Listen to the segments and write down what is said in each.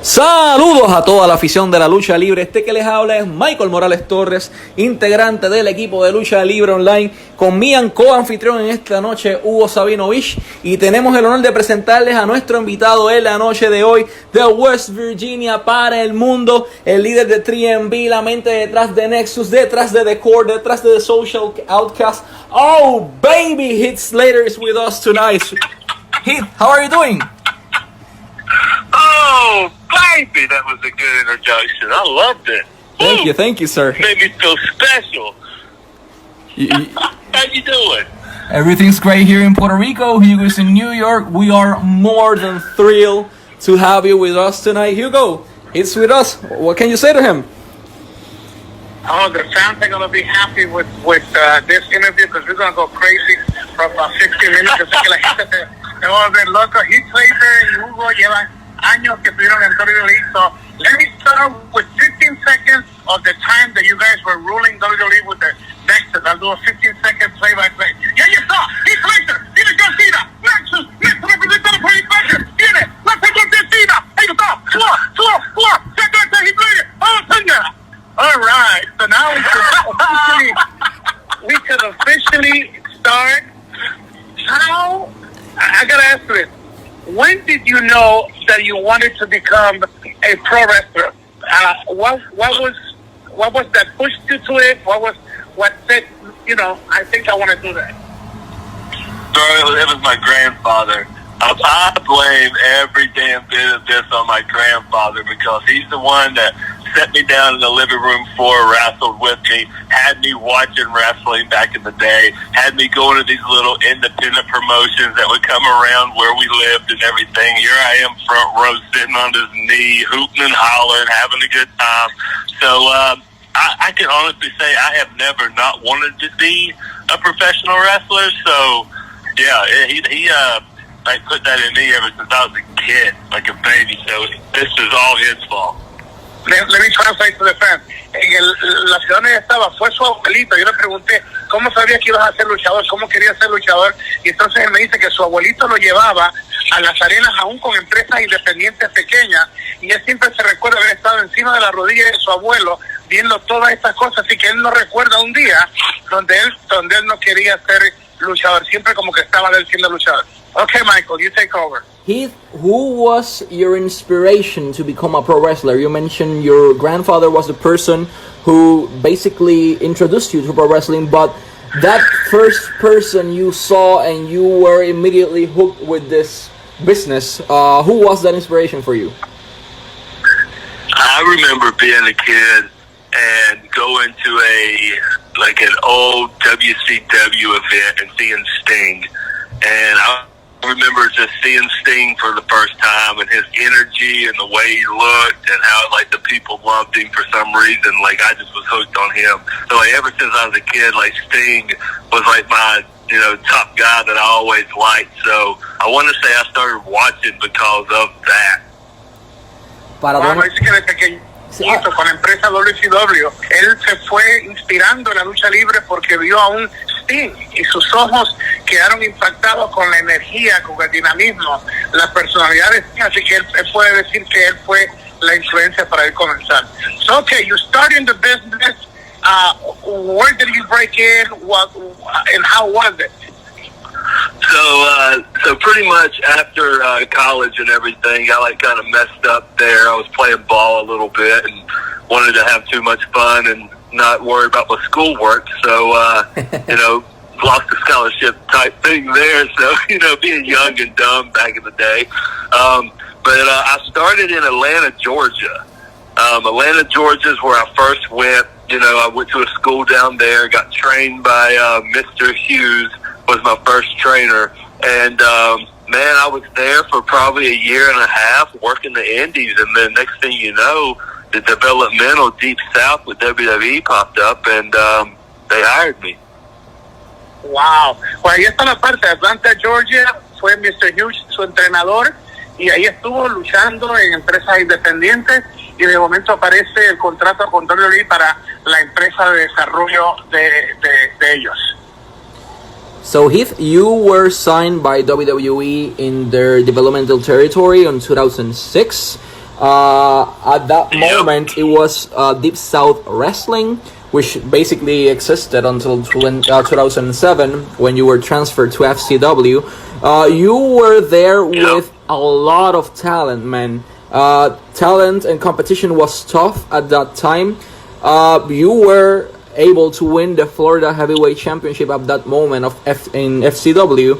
Saludos a toda la afición de la lucha libre. Este que les habla es Michael Morales Torres, integrante del equipo de lucha libre online, con mi coanfitrión en esta noche, Hugo Sabinovich, y tenemos el honor de presentarles a nuestro invitado en la noche de hoy, de West Virginia para el mundo, el líder de 3MB, la mente detrás de Nexus, detrás de The Core, detrás de The Social Outcast. Oh baby, Heath Slater is with us tonight. Heath, how are you doing? Oh, baby, that was a good introduction. I loved it. Thank you, sir. Made me feel special. How you doing? Everything's great here in Puerto Rico. Hugo is in New York. We are more than thrilled to have you with us tonight. Hugo, it's with us. What can you say to him? Oh, the fans are going to be happy with this interview because we're going to go crazy for about 60 minutes. Yo sé que la gente se va a volver loco. Heath, Slater y Hugo llevan años que estuvieron en WWE. So let me start with 15 seconds of the time that you guys were ruling WWE with the Nexus. I'll do a 15-second play-by-play. Yeah, you saw. Heath Slater, tiene John Cena, Nexus, representado por Heath Slater. Tiene la segunda Cena. Ahí está. Floor. Second Heath Slater. Atángana. All right. So now we can officially start. How? I gotta ask you this. When did you know that you wanted to become a pro wrestler? What was that pushed you to it? What said, I think I want to do that? It was my grandfather. I blame every damn bit of this on my grandfather because he's the one that set me down in the living room floor, wrestled with me, had me watching wrestling back in the day, had me going to these little independent promotions that would come around where we lived and everything. Here I am front row sitting on his knee, hooting and hollering, having a good time. So I can honestly say I have never not wanted to be a professional wrestler. So, yeah, he put that in me ever since I was a kid, like a baby. So this is all his fault. Let me translate to the fans. La ciudad donde estaba fue su abuelito. Yo le pregunté cómo sabía que ibas a ser luchador, cómo quería ser luchador, y entonces él me dice que su abuelito lo llevaba a las arenas aún con empresas independientes pequeñas, y él siempre se recuerda haber estado encima de la rodilla de su abuelo viendo todas estas cosas, así que él no recuerda un día donde él no quería ser luchador, siempre como que estaba él siendo luchador. Okay, Michael, you take over. Heath, who was your inspiration to become a pro wrestler? You mentioned your grandfather was the person who basically introduced you to pro wrestling, but that first person you saw and you were immediately hooked with this business, who was that inspiration for you? I remember being a kid and going to an old WCW event and seeing Sting, and I remember just seeing Sting for the first time and his energy and the way he looked and how the people loved him for some reason. I just was hooked on him. So ever since I was a kid, Sting was my top guy that I always liked. So I want to say I started watching because of that. Dice que desde pequeñito con la empresa WCW, él se fue inspirando en la lucha libre porque vio a un Sting y sus ojos quedaron impactados con la energía, con el dinamismo, la personalidad de Sting, así que él puede decir que él fue la influencia para él comenzar. So, okay, you started in the business. Where did you break in? And how was it? So pretty much after college and everything, I kind of messed up there. I was playing ball a little bit and wanted to have too much fun and not worry about my schoolwork. So, lost the scholarship type thing there. So, being young and dumb back in the day. But I started in Atlanta, Georgia. Atlanta, Georgia is where I first went. I went to a school down there, got trained by Mr. Hughes, was my first trainer. And, man, I was there for probably a year and a half working the indies. And then next thing you know, the developmental Deep South with WWE popped up and they hired me. Wow. Pues ahí está la parte de Atlanta, Georgia. Fue Mr. Hughes su entrenador y ahí estuvo luchando en empresas independientes y de momento aparece el contrato con WWE para la empresa de desarrollo de ellos. So Heath, you were signed by WWE in their developmental territory in 2006. At that moment, it was Deep South Wrestling, which basically existed until 2007 when you were transferred to FCW. You were there with a lot of talent, man. Talent and competition was tough at that time. You were able to win the Florida Heavyweight Championship at that moment in FCW.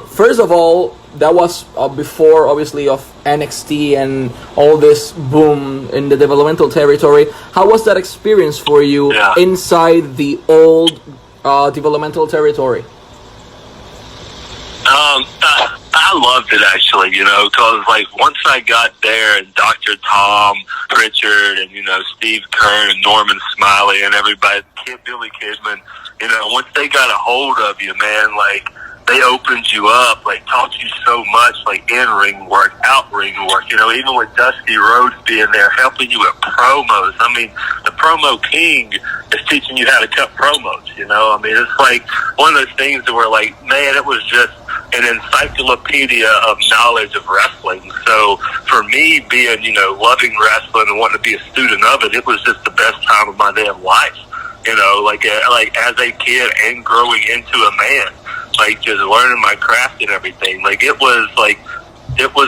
First of all, that was before, obviously, of NXT and all this boom in the developmental territory. How was that experience for you inside the old developmental territory? I loved it, actually, because, like, once I got there and Dr. Tom Pritchard and, Steve Kern and Norman Smiley and everybody, Billy Kidman, once they got a hold of you, man, like, they opened you up, like, taught you so much, like, in-ring work, out-ring work, even with Dusty Rhodes being there, helping you with promos. I mean, the promo king is teaching you how to cut promos, I mean, it's like one of those things where, like, man, it was just an encyclopedia of knowledge of wrestling. So for me, being, loving wrestling and wanting to be a student of it, it was just the best time of my damn life, like as a kid and growing into a man. Like, just learning my craft and everything. Like, it was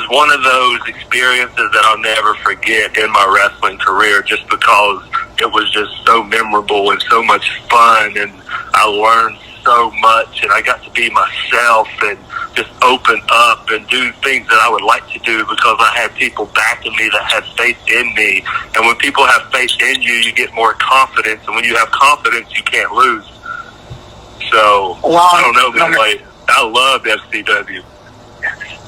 one of those experiences that I'll never forget in my wrestling career, just because it was just so memorable and so much fun, and I learned so much, and I got to be myself and just open up and do things that I would like to do because I had people backing me that had faith in me. And when people have faith in you, you get more confidence, and when you have confidence, you can't lose. So, I don't know, man, I love FCW.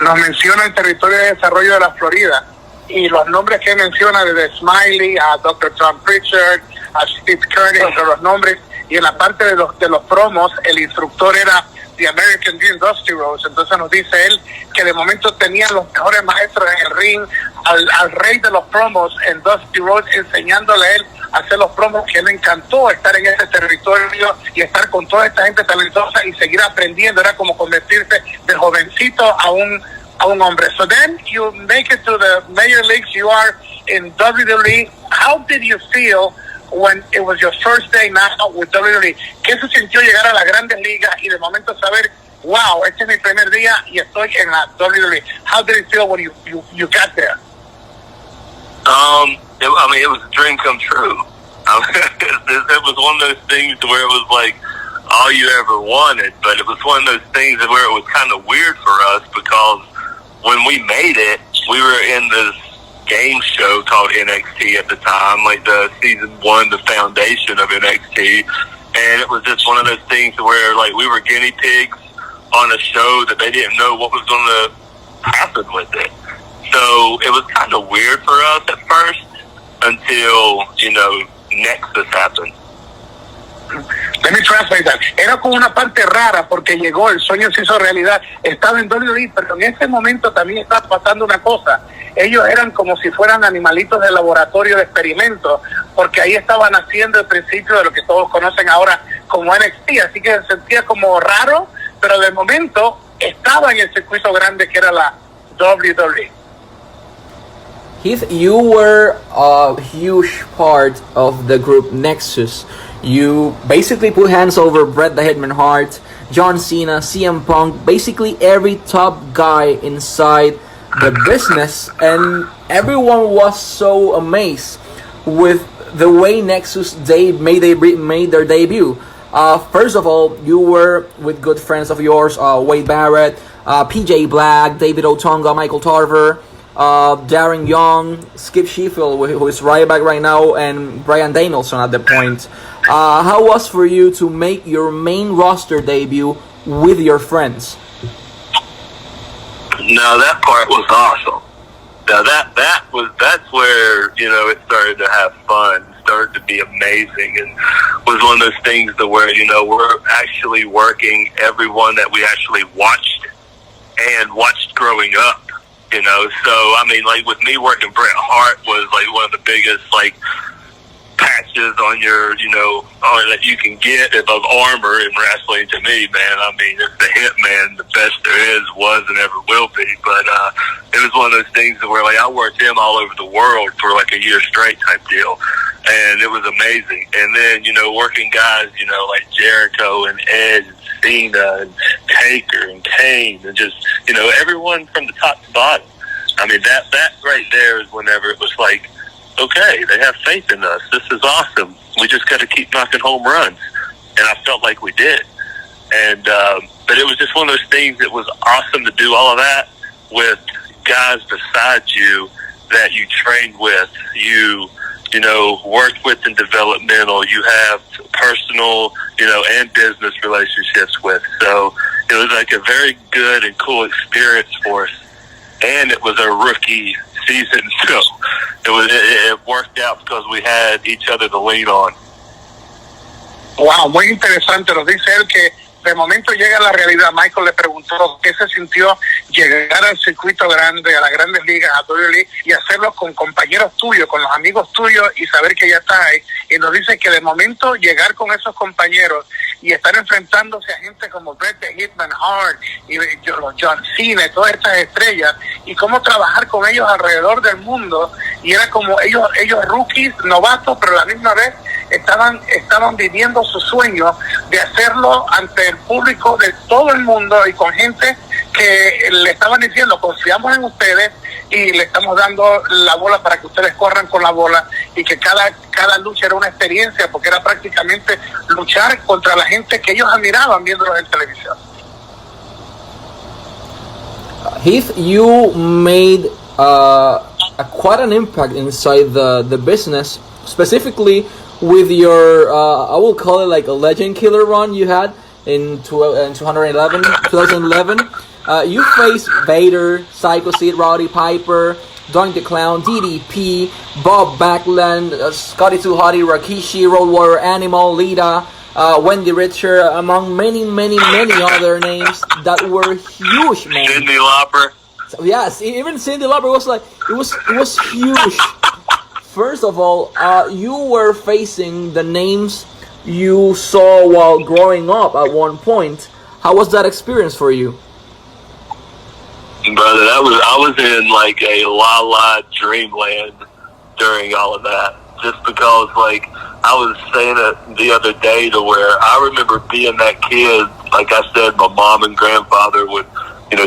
Nos menciona el territorio de desarrollo de la Florida y los nombres que menciona desde Smiley a Dr. Tom Pritchard, a Steve Kern, entre los nombres, y en la parte de los promos, el instructor era The American Dream, Dusty Rhodes. Entonces nos dice él que de momento tenía los mejores maestros en el ring, al rey de los promos, en Dusty Rhodes, enseñándole a él a hacer los promos, que le encantó estar en ese territorio y estar con toda esta gente talentosa y seguir aprendiendo. Era como convertirse de jovencito a un hombre. So then you make it to the major leagues, you are in WWE. How did you feel when it was your first day now with WWE? ¿Qué se sintió llegar a las grandes ligas y de momento saber, wow, este es mi primer día y estoy en la WWE? How did it feel when you got there? It was a dream come true. It was one of those things where it was like all you ever wanted, but it was one of those things where it was kind of weird for us because when we made it, we were in this game show called NXT at the time, like the season 1, the foundation of NXT, and it was just one of those things where, like, we were guinea pigs on a show that they didn't know what was going to happen with it. So it was kind of weird for us at first until, Nexus happened. Let me translate that. Era como una parte rara porque llegó, el sueño se hizo realidad. Estaba en WWE, pero en ese momento también estaba pasando una cosa. Ellos eran como si fueran animalitos de laboratorio de experimento, porque ahí estaban haciendo el principio de lo que todos conocen ahora como NXT, así que se sentía como raro, pero de momento estaba en el circuito grande que era la WWE. Heath, you were a huge part of the group Nexus. You basically put hands over Bret the Hitman Hart, John Cena, CM Punk, basically every top guy inside the business, and everyone was so amazed with the way Nexus made their debut. First of all, you were with good friends of yours, Wade Barrett, PJ Black, David Otunga, Michael Tarver, Darren Young, Skip Sheffield, who is right back right now, and Brian Danielson at the point. How was for you to make your main roster debut with your friends? No, that part was awesome. Now that's where, it started to have fun, started to be amazing, and was one of those things to where, we're actually working everyone that we actually watched growing up. So, I mean, like, with me working Bret Hart was, like, one of the biggest, like, patch patches on your, that you can get of armor in wrestling. To me, man, I mean, it's the Hitman, the best there is, was, and ever will be. But it was one of those things where, like, I worked him all over the world for like a year straight type deal, and it was amazing. And then, working guys, like Jericho and Edge, and Cena and Taker and Kane, and just, everyone from the top to bottom. I mean, that right there is whenever it was like, okay, they have faith in us. This is awesome. We just got to keep knocking home runs. And I felt like we did. And, but it was just one of those things that was awesome to do all of that with guys beside you that you trained with, you worked with in developmental, you have personal, and business relationships with. So it was like a very good and cool experience for us. And it was a rookie season, so it worked out because we had each other to lean on. Wow, muy interesante. Nos dice él que de momento llega la realidad. Michael le preguntó qué se sintió llegar al circuito grande, a las grandes ligas, a WWE, y hacerlo con compañeros tuyos, con los amigos tuyos, y saber que ya estás ahí. Y nos dice que de momento llegar con esos compañeros y estar enfrentándose a gente como Bret the Hitman Hart y los John Cena, todas estas estrellas, y cómo trabajar con ellos alrededor del mundo, y era como ellos rookies, novatos, pero a la misma vez estaban viviendo su sueño de hacerlo ante el público de todo el mundo y con gente que le estaban diciendo, confiamos en ustedes y le estamos dando la bola para que ustedes corran con la bola, y que cada lucha era una experiencia, porque era prácticamente luchar contra la gente que ellos admiraban viéndolos en televisión. Heath, you made quite an impact inside the business, specifically with your, I will call it like a legend killer run you had in 2011. You faced Vader, Psycho Sid, Roddy Piper, Doink the Clown, DDP, Bob Backlund, Scotty 2 Hotty, Rikishi, Road Warrior Animal, Lita, Wendy Richter, among many other names that were huge, man. Cyndi Lauper. So, yes, even Cyndi Lauper was like, it was huge. First of all, you were facing the names you saw while growing up at one point. How was that experience for you? Brother, I was in like a la dreamland during all of that. Just because, like, I was saying it the other day to where I remember being that kid. Like I said, my mom and grandfather would,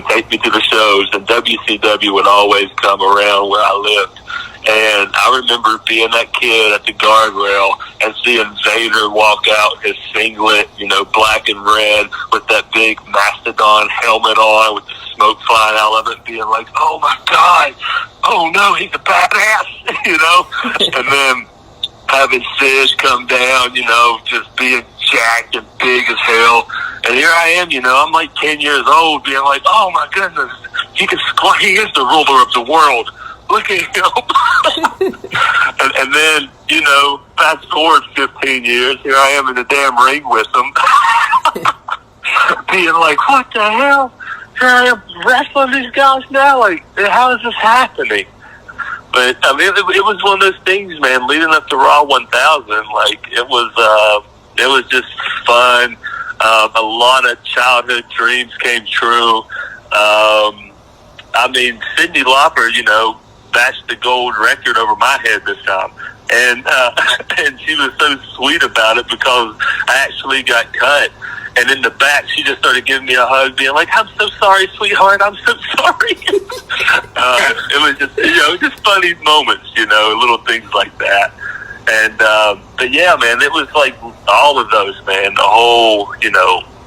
take me to the shows, and WCW would always come around where I lived. And I remember being that kid at the guardrail and seeing Vader walk out his singlet, black and red, with that big mastodon helmet on with the smoke flying out of it, being like, oh my God, oh no, he's a badass, And then having Sid come down, just being jacked and big as hell. And here I am, I'm like 10 years old, being like, oh my goodness, he is the ruler of the world. Look at him. and then, fast forward 15 years, here I am in the damn ring with him. Being like, what the hell? Here I am wrestling these guys now? Like, how is this happening? But, I mean, it was one of those things, man, leading up to Raw 1000. Like, it was just fun. A lot of childhood dreams came true. I mean, Cyndi Lauper, bashed the gold record over my head this time. And she was so sweet about it because I actually got cut. And in the back, she just started giving me a hug, being like, I'm so sorry, sweetheart, I'm so sorry. It was just, just funny moments, little things like that. And, but yeah, man, it was like all of those, man, the whole,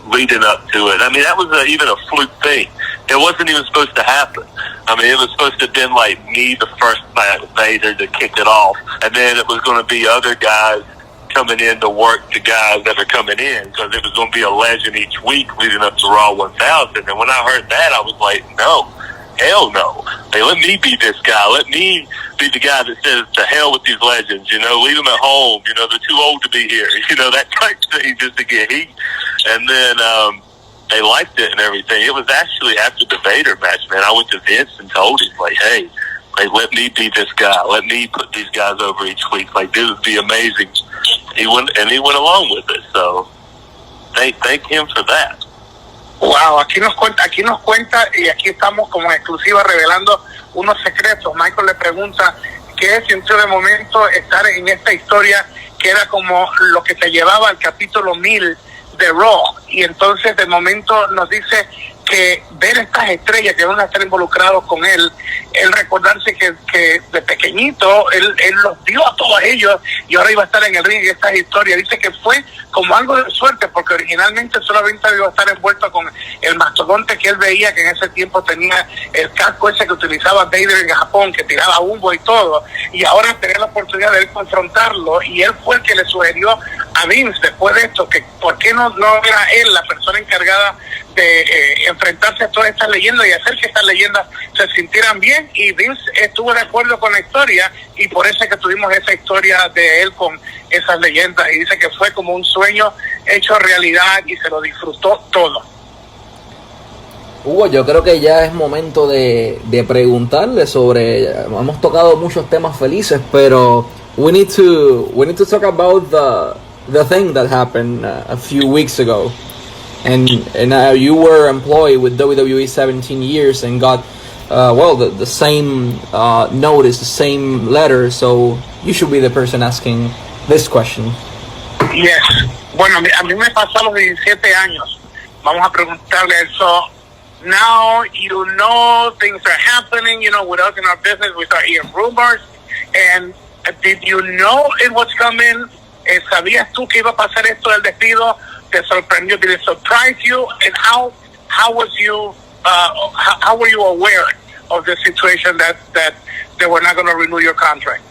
leading up to it. I mean, that was even a fluke thing. It wasn't even supposed to happen. I mean, it was supposed to have been like me the first match with Vader to kick it off. And then it was going to be other guys coming in to work the guys that are coming in, because it was going to be a legend each week leading up to Raw 1000. And when I heard that, I was like, no, hell no. Hey, let me be this guy. Let me be the guy that says, to hell with these legends, leave them at home. They're too old to be here. That type thing, just to get heat. And then they liked it and everything. It was actually after the Vader match, man, I went to Vince and told him, like, hey, let me be this guy. Let me put these guys over each week. Like, this would be amazing. he went along with it. So thank him for that. Wow, aquí nos cuenta y aquí estamos como en exclusiva revelando unos secretos. Michael le pregunta qué sintió de momento estar en esta historia que era como lo que te llevaba al capítulo 1000 de Raw, y entonces de momento nos dice que ver estas estrellas que van a estar involucrados con él recordarse que de pequeñito él los dio a todos ellos y ahora iba a estar en el ring. Y esta historia dice que fue como algo de suerte, porque originalmente solamente iba a estar envuelto con el mastodonte que él veía, que en ese tiempo tenía el casco ese que utilizaba Vader en Japón, que tiraba humo y todo, y ahora tenía la oportunidad de él confrontarlo, y él fue el que le sugirió a Vince después de esto que por qué no era él la persona encargada de enfrentarse a todas estas leyendas y hacer que estas leyendas se sintieran bien, y Vince estuvo de acuerdo con la historia, y por eso es que tuvimos esa historia de él con esas leyendas, y dice que fue como un sueño hecho realidad y se lo disfrutó todo. Hugo, yo creo que ya es momento de preguntarle sobre, hemos tocado muchos temas felices, pero we need to talk about the thing that happened a few weeks ago. And you were employed with WWE 17 years and got the same notice, the same letter, so you should be the person asking this question. Yes. Bueno, a mí me pasó a los 17 años. Vamos a preguntarle eso. Now you know things are happening, with us in our business, we start hearing rumors. And did you know it was coming? ¿Sabías tú que iba a pasar esto del despido? ¿Te sorprendió? Did it surprise you? And how was you? How were you aware of the situation that they were not going to renew your contract?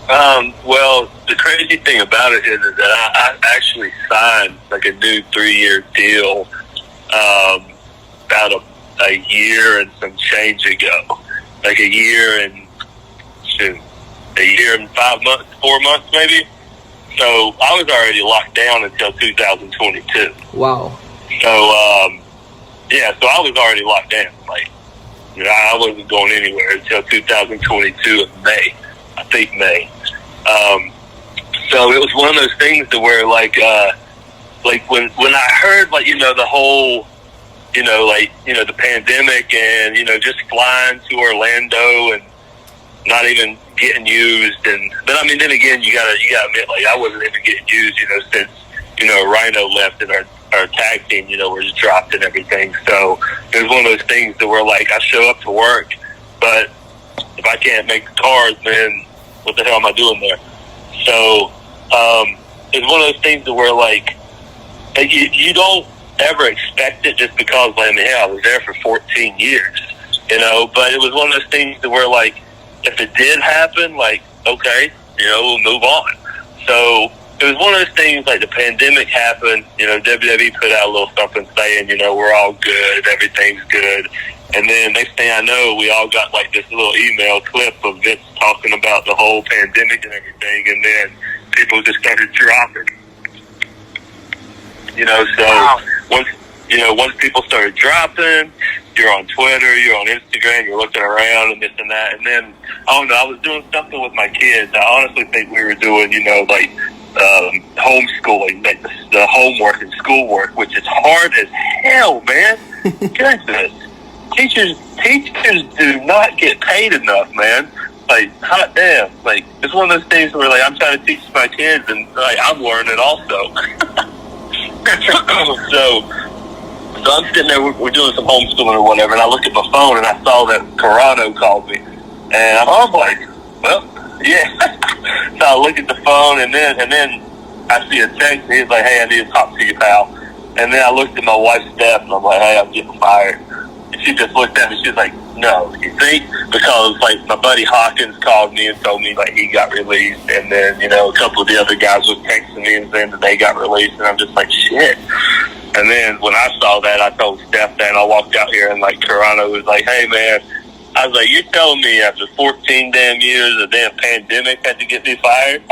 Well, the crazy thing about it is that I actually signed like a new 3-year deal about a year and some change ago, like a year and 5 months, 4 months maybe. So I was already locked down until 2022. Wow. So so I was already locked down. Like, I wasn't going anywhere until 2022 in May. I think May. So it was one of those things to where like when I heard the whole the pandemic and just flying to Orlando and not even getting used, but I mean then again you gotta admit I wasn't even getting used since Rhino left and our tag team was dropped and everything. So it was one of those things that where I show up to work, but if I can't make the cars, then what the hell am I doing there? So it's one of those things that where you don't ever expect it just because I was there for 14 years, but it was one of those things that where if it did happen, okay, we'll move on. So it was one of those things the pandemic happened, WWE put out a little something saying, we're all good, everything's good. And then next thing I know, we all got this little email clip of Vince talking about the whole pandemic and everything. And then people just started dropping, so wow. Once people started dropping, you're on Twitter, you're on Instagram, you're looking around and this and that. And then, I don't know, I was doing something with my kids. I honestly think we were doing, homeschooling, the homework and schoolwork, which is hard as hell, man. Goodness. Teachers do not get paid enough, man. Hot damn. It's one of those things where, I'm trying to teach my kids and, I'm learning also. So I'm sitting there, we're doing some homeschooling or whatever, and I look at my phone and I saw that Corrado called me. And I'm like, well, yeah. So I look at the phone and then I see a text and he's like, hey, I need to talk to you, pal. And then I looked at my wife, Steph, and I'm like, hey, I'm getting fired. And she just looked at me, she was like, no, you think? Because my buddy Hawkins called me and told me he got released, and then, a couple of the other guys was texting me and saying that they got released, and I'm just like, shit. And then when I saw that, I told Steph that, and I walked out here, and Corano was like, hey, man, I was like, you're telling me after 14 damn years, a damn pandemic had to get me fired?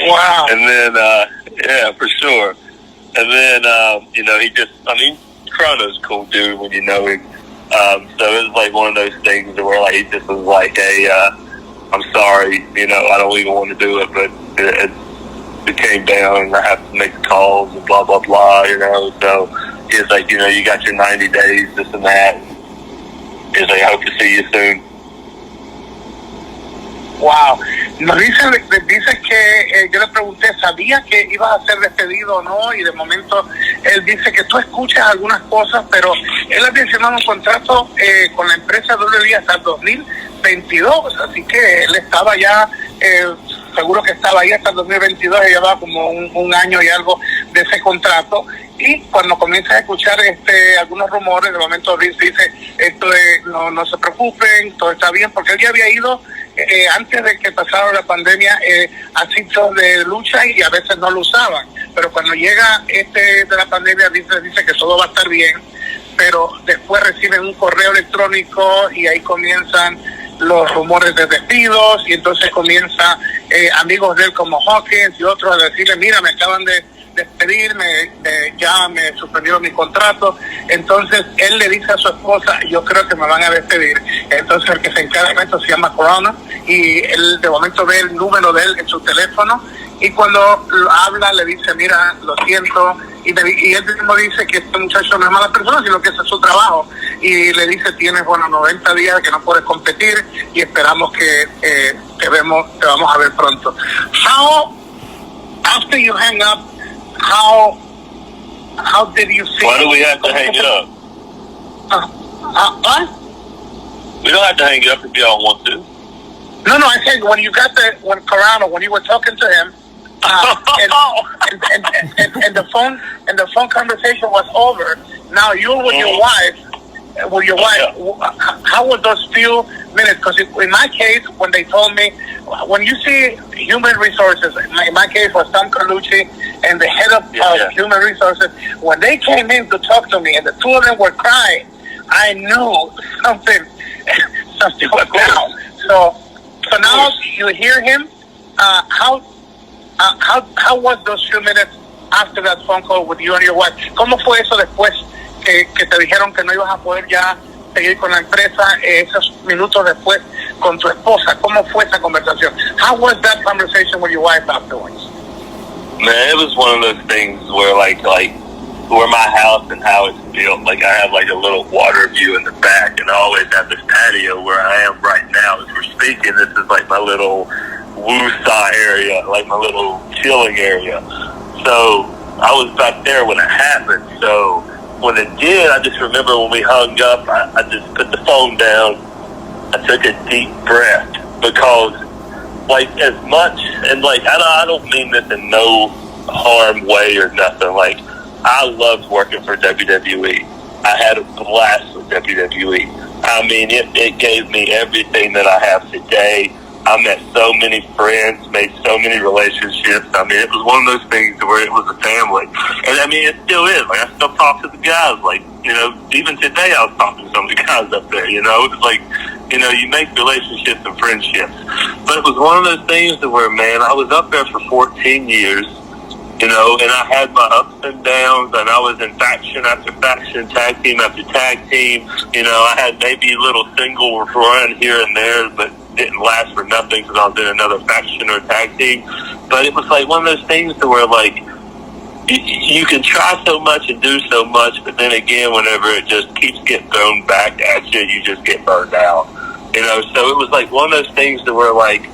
Wow. And then, yeah, for sure. And then, he just, Corano's a cool dude when you know him. So it was one of those things where he just was like, hey, I'm sorry, I don't even want to do it, but it came down and I have to make calls and blah, blah, blah, you know. So he's like, you know, you got your 90 days, this and that. He's like, I hope to see you soon. Wow. Nos dice que yo le pregunté, ¿sabía que ibas a ser despedido o no? Y de momento él dice que tú escuchas algunas cosas, pero él ha mencionado un contrato con la empresa WWE hasta el 2022, así que él estaba ya, seguro que estaba ahí hasta el 2022, ya llevaba como un año y algo de ese contrato. Y cuando comienzas a escuchar algunos rumores, de momento Heath dice, no se preocupen, todo está bien, porque él ya había ido antes de que pasara la pandemia a sitios de lucha y a veces no lo usaban, pero cuando llega de la pandemia dice que todo va a estar bien, pero después reciben un correo electrónico y ahí comienzan los rumores de despidos y entonces comienza amigos de él como Hawkins y otros a decirle, mira, me acaban de despedirme, ya me suspendieron mi contrato. Entonces él le dice a su esposa, yo creo que me van a despedir. Entonces el que se encarga de esto se llama Corona y él de momento ve el número de él en su teléfono y cuando habla le dice, mira, lo siento, y él mismo dice que este muchacho no es mala persona, sino que ese es su trabajo, y le dice, tienes 90 días que no puedes competir y esperamos que te vamos a ver pronto. How, after you hang up, how did you feel? Why do we have to hang it up? What? We don't have to hang it up if y'all want to. No, I said when you got when you were talking to him, and the phone conversation was over. Now you're with your wife. How were those few minutes? Because in my case, when they told me, when you see human resources, in my case was Tom Carlucci and the head of human resources, when they came in to talk to me and the two of them were crying, I knew something was down. So now you hear him. How was those few minutes after that phone call with you and your wife? ¿Cómo fue eso después que te dijeron que no ibas a poder ya seguir con la empresa? Esos minutos después con tu esposa, ¿cómo fue esa conversación? How was that conversation with your wife afterwards? Man, it was one of those things where like where my house and how it's built, like I have like a little water view in the back, and I always have this patio where I am right now as we're speaking. This is like my little woo-saw area, like my little chilling area. So I was back there when it happened. So when it did, I just remember when we hung up, I just put the phone down. I took a deep breath because, like, as much, and like, I don't mean this in no harm way or nothing. Like, I loved working for WWE. I had a blast with WWE. I mean, it gave me everything that I have today. I met so many friends, made so many relationships. I mean, it was one of those things where it was a family. And I mean, it still is. Like, I still talk to the guys. Like, you know, even today I was talking to some of the guys up there, you know. It's like, you know, you make relationships and friendships. But it was one of those things where, man, I was up there for 14 years, you know, and I had my ups and downs, and I was in faction after faction, tag team after tag team. You know, I had maybe a little single run here and there, but didn't last for nothing because I was in another faction or tag team. But it was like one of those things to where, like, you can try so much and do so much, but then again, whenever it just keeps getting thrown back at you, you just get burned out. You know, so it was like one of those things to where, like,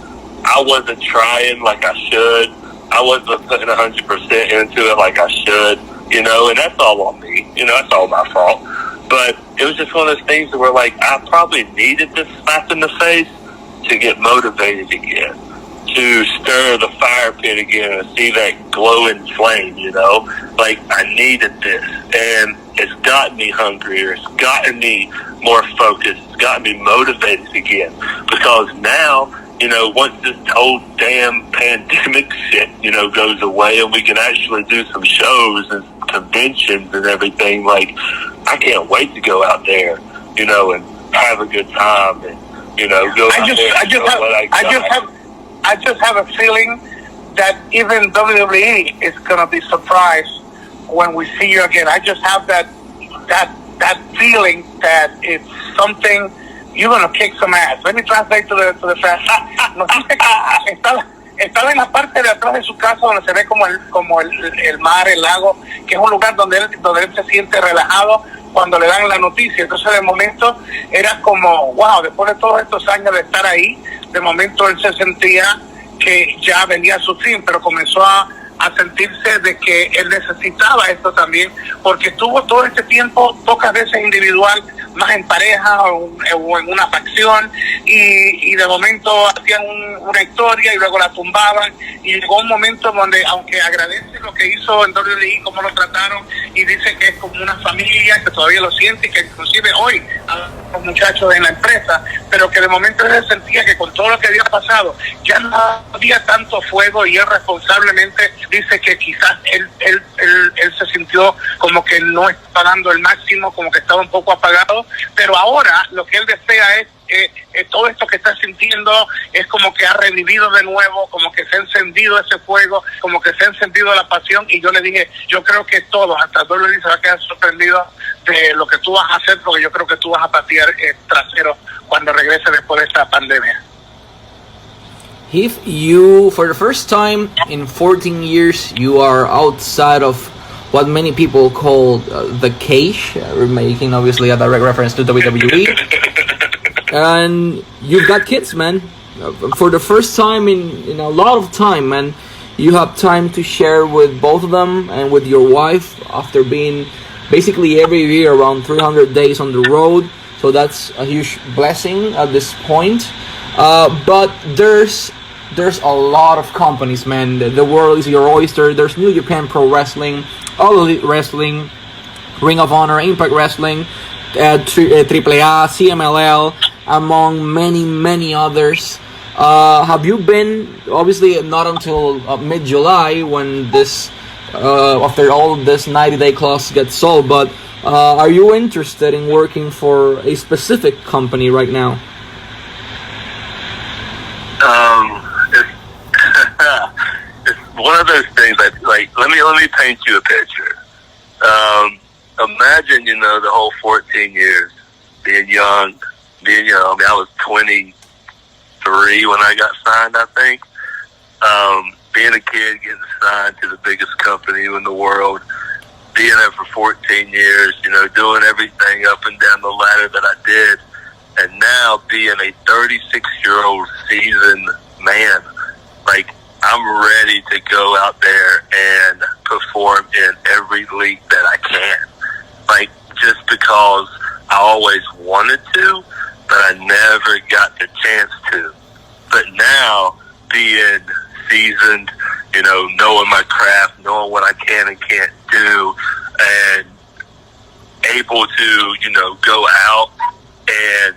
I wasn't trying like I should. I wasn't putting 100% into it like I should, you know, and that's all on me. You know, that's all my fault. But it was just one of those things where, like, I probably needed this slap in the face to get motivated again, to stir the fire pit again and see that glowing flame, you know? Like, I needed this, and it's gotten me hungrier, it's gotten me more focused, it's gotten me motivated again, because now, you know, once this whole damn pandemic shit, you know, goes away and we can actually do some shows and conventions and everything, like, I can't wait to go out there, you know, and have a good time and, you know, go out there and show what I got. I just have a feeling that even WWE is gonna be surprised when we see you again. I just have that feeling that it's something you're gonna kick some ass. Let me translate to the fans. Nos dice que estaba en la parte de atrás de su casa donde se ve como el mar, el lago, que es un lugar donde él se siente relajado cuando le dan la noticia. Entonces de momento era como, wow, después de todos estos años de estar ahí, de momento él se sentía que ya venía a su fin, pero comenzó a sentirse de que él necesitaba esto también, porque estuvo todo este tiempo pocas veces individual, más en pareja o en una facción, y de momento hacían una historia y luego la tumbaban, y llegó un momento donde, aunque agradece lo que hizo en WWE, cómo lo trataron, y dice que es como una familia, que todavía lo siente, y que inclusive hoy a los muchachos en la empresa, pero que de momento él sentía que con todo lo que había pasado ya no había tanto fuego, y él responsablemente dice que quizás él se sintió como que no estaba dando el máximo, como que estaba un poco apagado, pero ahora lo que él desea es todo esto que está sintiendo es como que ha revivido de nuevo, como que se ha encendido ese fuego, como que se ha encendido la pasión. Y yo le dije, yo creo que todos, hasta WWE se va a quedar sorprendido de lo que tú vas a hacer, porque yo creo que tú vas a patear trasero cuando regrese después de esta pandemia. Heath, you, for the first time in 14 years, you are outside of what many people call the cage, making obviously a direct reference to WWE. And you've got kids, man. For the first time in a lot of time, man, you have time to share with both of them and with your wife after being basically every year around 300 days on the road. So that's a huge blessing at this point. But there's a lot of companies, man. The world is your oyster. There's New Japan Pro Wrestling, All Elite Wrestling, Ring of Honor, Impact Wrestling, AAA, CMLL, among many others. Have you been, obviously not until mid-July when this, after all this 90-day clause gets sold, but are you interested in working for a specific company right now? It's one of those things that, like, let me paint you a picture. Imagine, the whole 14 years being young. I mean, I was 23 when I got signed, I think. Being a kid, getting signed to the biggest company in the world, being there for 14 years, doing everything up and down the ladder that I did, and now being a 36-year-old seasoned man, like, I'm ready to go out there and perform in every league that I can. Like, just because I always wanted to, but I never got the chance to. But now, being seasoned, knowing my craft, knowing what I can and can't do, and able to, go out and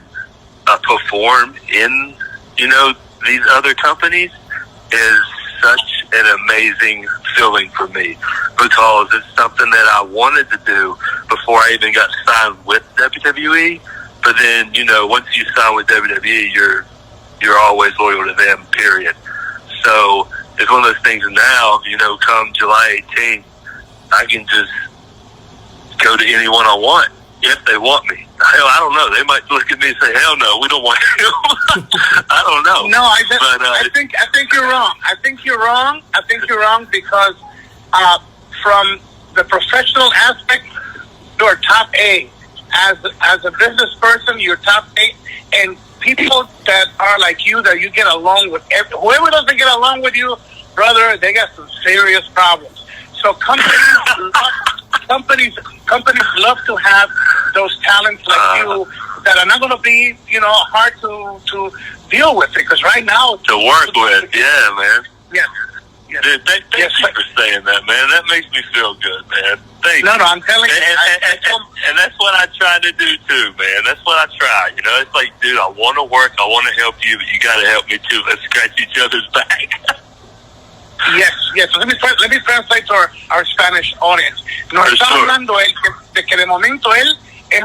perform in, these other companies is such an amazing feeling for me, because it's something that I wanted to do before I even got signed with WWE. But then, once you sign with WWE, you're always loyal to them, period. So it's one of those things now, come July 18th, I can just go to anyone I want if they want me. Hell, I don't know. They might look at me and say, "Hell no, we don't want you." I don't know. No, I think you're wrong. I think you're wrong because from the professional aspect, you're top A. As a business person, you're top A, and people that are like you, that you get along with, whoever doesn't get along with you, brother, they got some serious problems. So companies love to have those talents like you that are not going to be, hard to deal with, because right now to work with, yeah, man. Yes. Dude, thank you for saying that, man. That makes me feel good, man. Thank you. No, I'm telling you. And that's what I try to do too, man. That's what I try. It's like, dude, I want to work, I want to help you, but you got to help me too. Let's scratch each other's back. Yes. So let me translate to our Spanish audience. Nos está hablando él de que de momento él es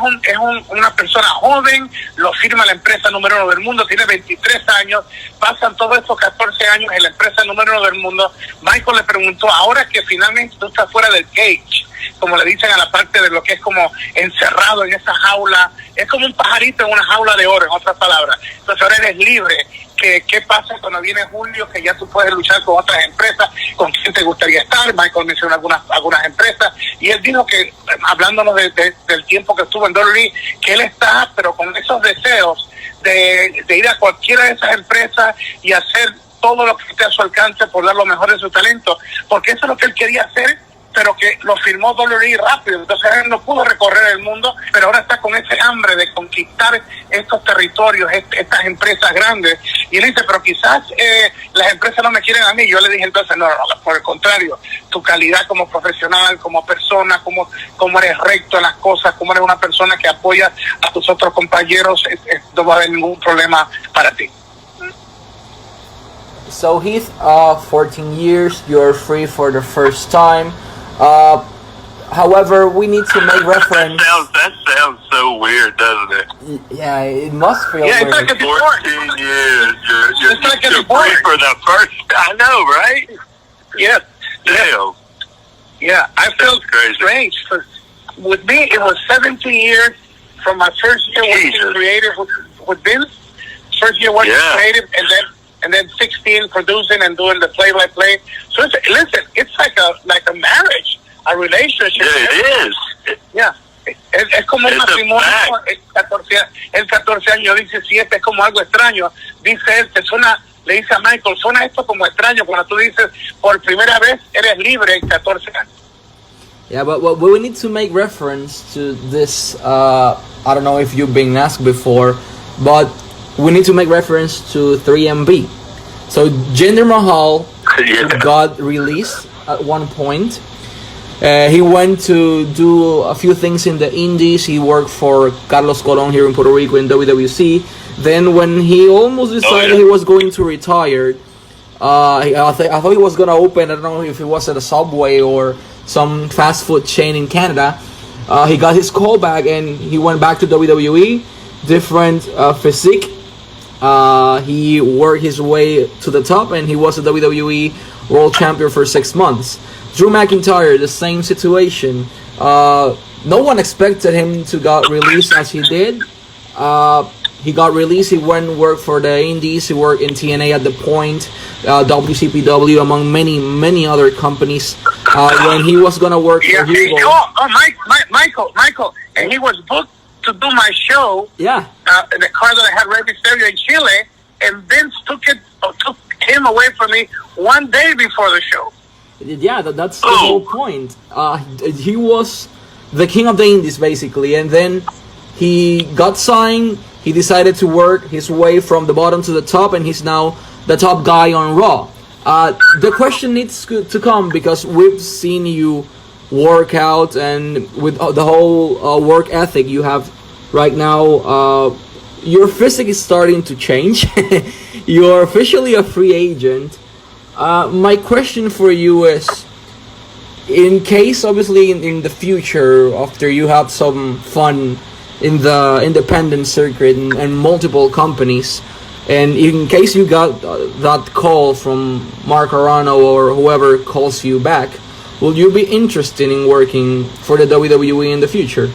una persona joven, lo firma la empresa número 1 del mundo, tiene 23 años, pasan todos estos 14 años en la empresa número 1 del mundo. Michael le preguntó, ahora que finalmente tú estás fuera del cage, como le dicen a la parte de lo que es como encerrado en esa jaula, es como un pajarito en una jaula de oro, en otras palabras. Entonces ahora eres libre. ¿Qué pasa cuando viene julio? Que ya tú puedes luchar con otras empresas, con quién te gustaría estar. Michael mencionó algunas empresas, y él dijo que, hablándonos del tiempo que estuvo en WWE, que él está, pero con esos deseos de ir a cualquiera de esas empresas y hacer todo lo que esté a su alcance por dar lo mejor de su talento, porque eso es lo que él quería hacer, pero que lo firmó WWE rápido. Entonces él no pudo recorrer el mundo, pero ahora está con ese hambre de conquistar estos territorios, estas empresas grandes. Y él dice, pero quizás las empresas no me quieren a mí. Yo le dije entonces, no, por el contrario, tu calidad como profesional, como persona, como eres recto en las cosas, como eres una persona que apoya a tus otros compañeros, no va a haber ningún problema para ti. So Heath, 14 years, you're free for the first time. However, we need to make reference. That sounds so weird, doesn't it? Yeah, it must feel Yeah, weird. it's like a 14 years. You're like a free divorce. for the first. I know, right? Yes. Damn. Yeah, I felt crazy. strange. With me, it was 17 years from my first year working Jesus. creative with Vince. First year working creative, and then 16 producing and doing the play-by-play. So listen, it's like a marriage, a relationship. Yeah, it is. Yeah. Es como un It's a matrimonio. fact. El 14 años, 17, es como algo extraño. Dice él, le dice a Michael, suena esto como extraño cuando tú dices, por primera vez eres libre en 14 años. Yeah, but we need to make reference to this. I don't know if you've been asked before, but we need to make reference to 3MB. So Jinder Mahal got released at one point. He went to do a few things in the Indies. He worked for Carlos Colon here in Puerto Rico in WWC. Then when he almost decided he was going to retire, I thought he was going to open, I don't know if it was at a Subway or some fast food chain in Canada. He got his call back and he went back to WWE, different physique. He worked his way to the top and he was a WWE World Champion for 6 months. Drew McIntyre, the same situation. No one expected him to get released as he did. He got released, he went and worked for the Indies, he worked in TNA at the point, WCPW, among many other companies. When he was going to work for Hugo. Michael, and he was booked to do my show in the car that I had Rey Mysterio in Chile, and Vince took him away from me one day before the show. Yeah, that's the whole point. He was the king of the Indies, basically, and then he got signed. He decided to work his way from the bottom to the top, and he's now the top guy on Raw. The question needs to come because we've seen you work out, and with the whole work ethic you have right now, your physique is starting to change. You're officially a free agent. My question for you is, in case obviously in the future, after you have some fun in the independent circuit and multiple companies, and in case you got that call from Mark Arano or whoever calls you back, will you be interested in working for the WWE in the future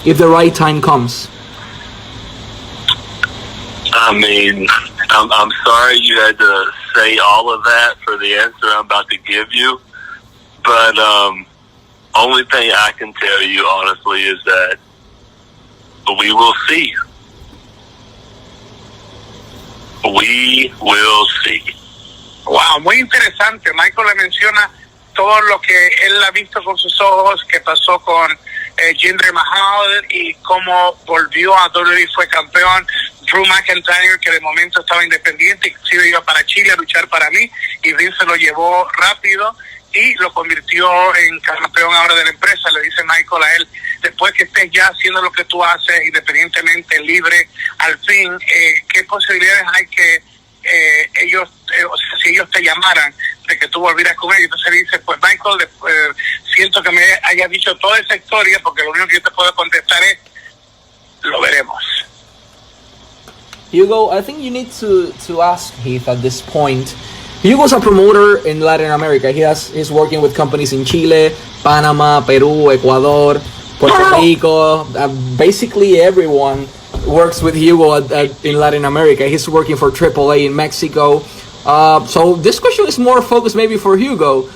if the right time comes? I mean, I'm sorry you had to say all of that for the answer I'm about to give you, but only thing I can tell you honestly is that we will see. We will see. Wow, muy interesante. Michael le menciona todo lo que él ha visto con sus ojos, que pasó con Jinder Mahal y cómo volvió a WWE, fue campeón. Drew McIntyre, que de momento estaba independiente, inclusive iba para Chile a luchar para mí, y Vince lo llevó rápido y lo convirtió en campeón ahora de la empresa. Le dice Michael a él, después que estés ya haciendo lo que tú haces, independientemente, libre, al fin, ¿qué posibilidades hay que ellos, o sea, si ellos te llamaran, de que tú volvieras con ellos? Entonces dice, pues Michael, siento que me hayas dicho toda esa historia, porque lo único que yo te puedo contestar es, lo veremos. Hugo, I think you need to ask Heath at this point, Hugo's a promoter in Latin America. He's working with companies in Chile, Panama, Peru, Ecuador, Puerto Rico. Basically everyone works with Hugo in Latin America. He's working for AAA in Mexico. So this question is more focused maybe for Hugo.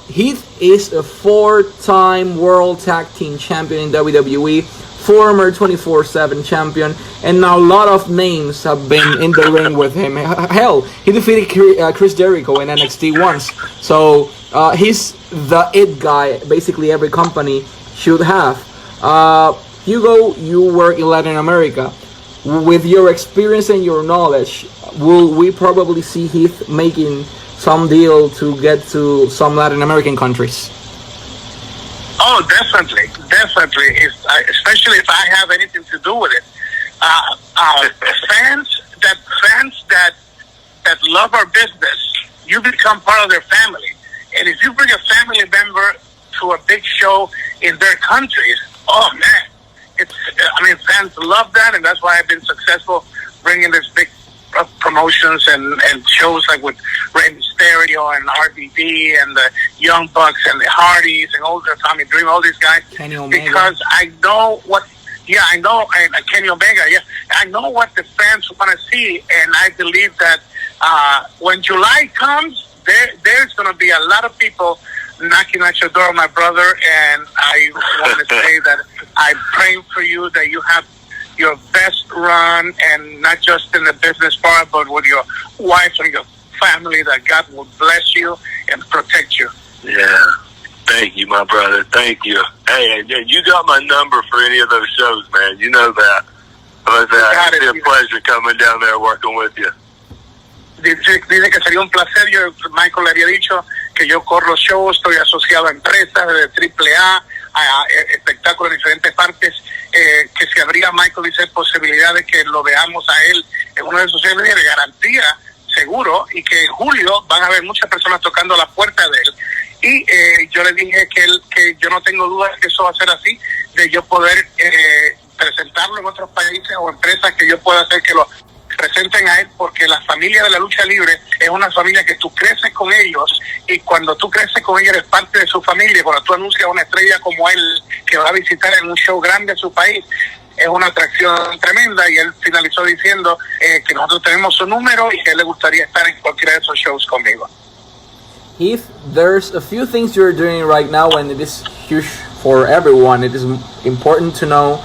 Heath is a 4-time World Tag Team Champion in WWE, former 24/7 champion, and now a lot of names have been in the ring with him. Hell, he defeated Chris Jericho in NXT once. So he's the it guy basically every company should have. Hugo, you work in Latin America. With your experience and your knowledge, will we probably see Heath making some deal to get to some Latin American countries? Oh, definitely. Especially if I have anything to do with it. Fans that love our business, you become part of their family. And if you bring a family member to a big show in their countries, oh man, fans love that, and that's why I've been successful bringing this big promotions and shows like with Rey Mysterio and RVD and the Young Bucks and the Hardys and all the Tommy Dreamer, all these guys, because I know what. Yeah, I know, and Kenny Omega. Yeah, I know what the fans want to see, and I believe that when July comes, there's going to be a lot of people knocking at your door, my brother. And I want to say that I'm praying for you that you have your best run, and not just in the business part, but with your wife and your family. That God will bless you and protect you. Yeah. Thank you, my brother. Thank you. Hey, you got my number for any of those shows, man. You know that. It's a pleasure coming down there working with you. Dice que sería un placer. Michael le había dicho que yo corro shows, estoy asociado a empresas de AAA, a espectáculos en diferentes partes, que si habría, Michael dice, posibilidad de que lo veamos a él en uno de esos shows de garantía, seguro, y que en julio van a haber muchas personas tocando la puerta de él. Y yo le dije que yo no tengo dudas que eso va a ser así, de yo poder presentarlo en otros países o empresas que yo pueda hacer que lo presenten a él, porque la familia de la lucha libre es una familia que tú creces con ellos, y cuando tú creces con ellos eres parte de su familia. Cuando tú anuncias a una estrella como él que va a visitar en un show grande en su país, es una atracción tremenda. Y él finalizó diciendo que nosotros tenemos su número y que él le gustaría estar en cualquiera de esos shows conmigo. Heath, there's a few things you're doing right now, and it is huge for everyone. It is important to know.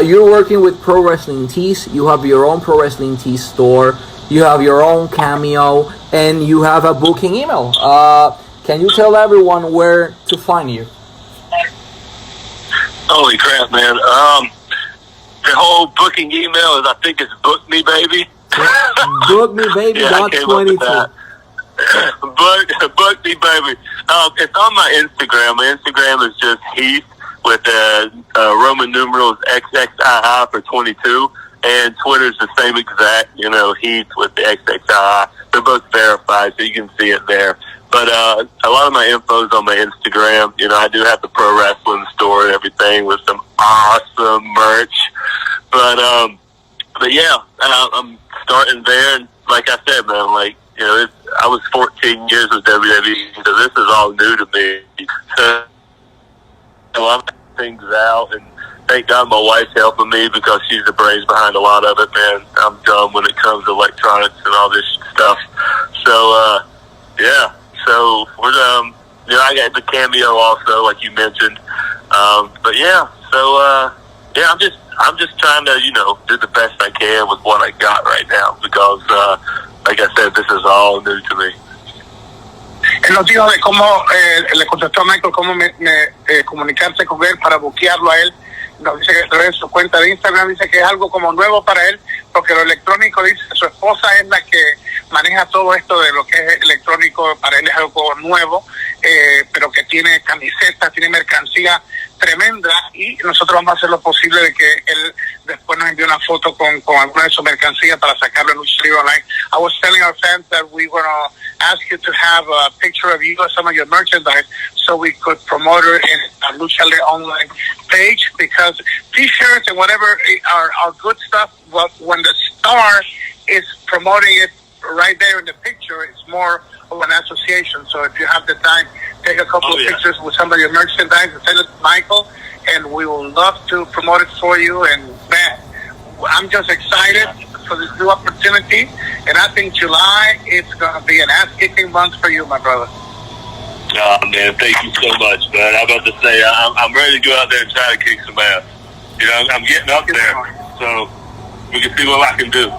You're working with Pro Wrestling Tees. You have your own Pro Wrestling Tees store. You have your own Cameo, and you have a booking email. Can you tell everyone where to find you? Holy crap, man. The whole booking email is, I think it's Book Me Baby. Book Me Baby. Yeah, I came up with that. Book Me Baby. It's on my Instagram. My Instagram is just Heath with Roman numerals XXII for 22, and Twitter's the same exact, Heath with the XXII. They're both verified, so you can see it there. But a lot of my info is on my Instagram. I do have the pro wrestling store and everything with some awesome merch. But yeah, I'm starting there, and like I said, man, I was 14 years with WWE, so this is all new to me. So I'm things out, and thank God my wife's helping me because she's the brains behind a lot of it, man. I'm dumb when it comes to electronics and all this stuff. So, yeah. So we're I got the Cameo also, like you mentioned. But yeah, so yeah, I'm just trying to do the best I can with what I got right now, because like I said, this is all new to me. Él nos dijo de cómo le contestó a Michael cómo comunicarse con él para buquearlo a él. Nos dice que a través de su cuenta de Instagram dice que es algo como nuevo para él, porque lo electrónico, dice, su esposa es la que maneja todo esto de lo que es electrónico. Para él es algo nuevo, pero que tiene camisetas, tiene mercancía tremenda, y nosotros vamos a hacer lo posible de que él después nos envíe una foto con alguna de su mercancía para sacarlo en Lucha Libre Online. I was telling our fans that we were going to ask you to have a picture of you or some of your merchandise so we could promote it in our Lucha Libre Online page, because t-shirts and whatever are good stuff, but when the star is promoting it right there in the picture, it's more of an association. So if you have the time, take a couple of pictures with some of your merchandise and send it to Michael, and we will love to promote it for you. And man, I'm just excited for this new opportunity, and I think July it's going to be an ass-kicking month for you, my brother. Oh, man, thank you so much, man. I'm about to say, I'm ready to go out there and try to kick some ass. You know, I'm getting up there, so we can see what I can do.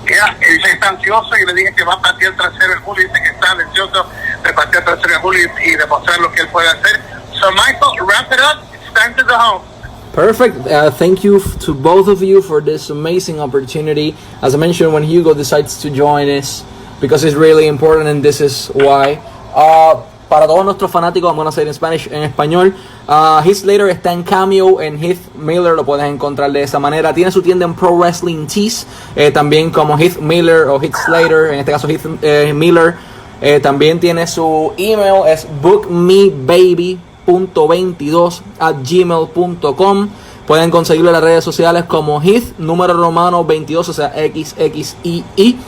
Yeah, y dice que está ansioso, y le dije que va a patear trasero en julio, y dice que está ansioso de patear trasero en julio y demostrar lo que él puede hacer. So, Michael, wrap it up. It's time to go home. Perfect. Thank you to both of you for this amazing opportunity. As I mentioned, when Hugo decides to join us, because it's really important, and this is why. Para todos nuestros fanáticos, I'm going to say it in Spanish, en español, Heath Slater está en Cameo, en Heath Miller lo puedes encontrar de esa manera. Tiene su tienda en Pro Wrestling Tees, también como Heath Miller o Heath Slater, en este caso Heath Miller. También tiene su email, es bookmebaby.22@gmail.com. Pueden conseguirlo en las redes sociales como Heath, número romano 22, o sea, XXII.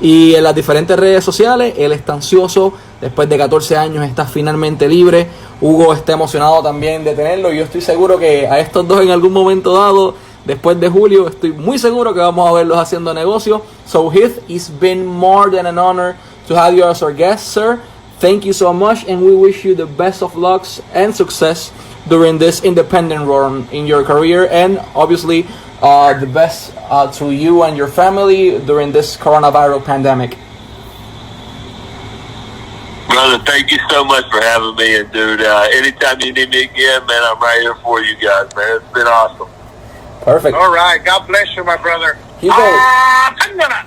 Y en las diferentes redes sociales, él está ansioso. Después de 14 años está finalmente libre. Hugo está emocionado también de tenerlo. Y yo estoy seguro que a estos dos en algún momento dado, después de julio, estoy muy seguro que vamos a verlos haciendo negocio. So Heath, it's been more than an honor to have you as our guest, sir. Thank you so much, and we wish you the best of lucks and success during this independent run in your career, and obviously the best to you and your family during this coronavirus pandemic. Brother, thank you so much for having me, and dude, anytime you need me again, man, I'm right here for you guys, man. It's been awesome. Perfect. All right. God bless you, my brother. Hugo. Atángana.